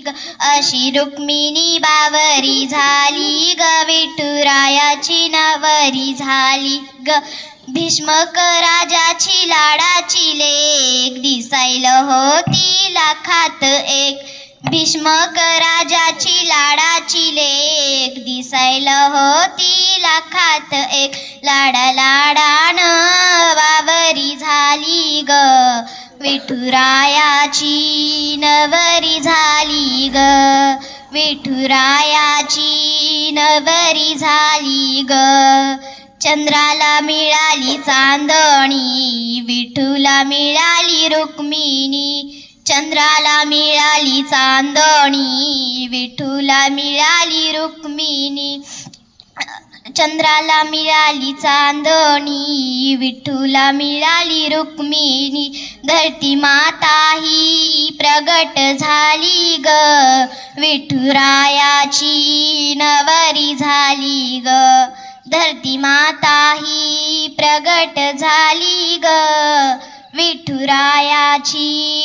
ग, अशी रुक्मिणी बावरी झाली ग, विठुरायाची नवरी झाली ग. भीष्मक राजाची लाडाची लेक, दिसायला होती लाखात एक. भीष्मक राजाची लाडाची लेक, दिसायला होती लाखात एक. लाडा लाडान बावरी झाली ग, विठुरायाची नवरी झाली ग, विठुरायाची नवरी झाली ग. चंद्राला मिळाली चांदणी, विठूला मिळाली रुक्मिणी. चंद्राला मिळाली चांदणी, विठूला मिळाली रुक्मिणी. चंद्राला मिळाली चांदणी, विठूला मिळाली रुक्मिणी. धरती माता ही प्रगट झाली ग, विठुरायाची नवरी झाली ग. धरती माता ही प्रगट झाली ग, विठुरायाची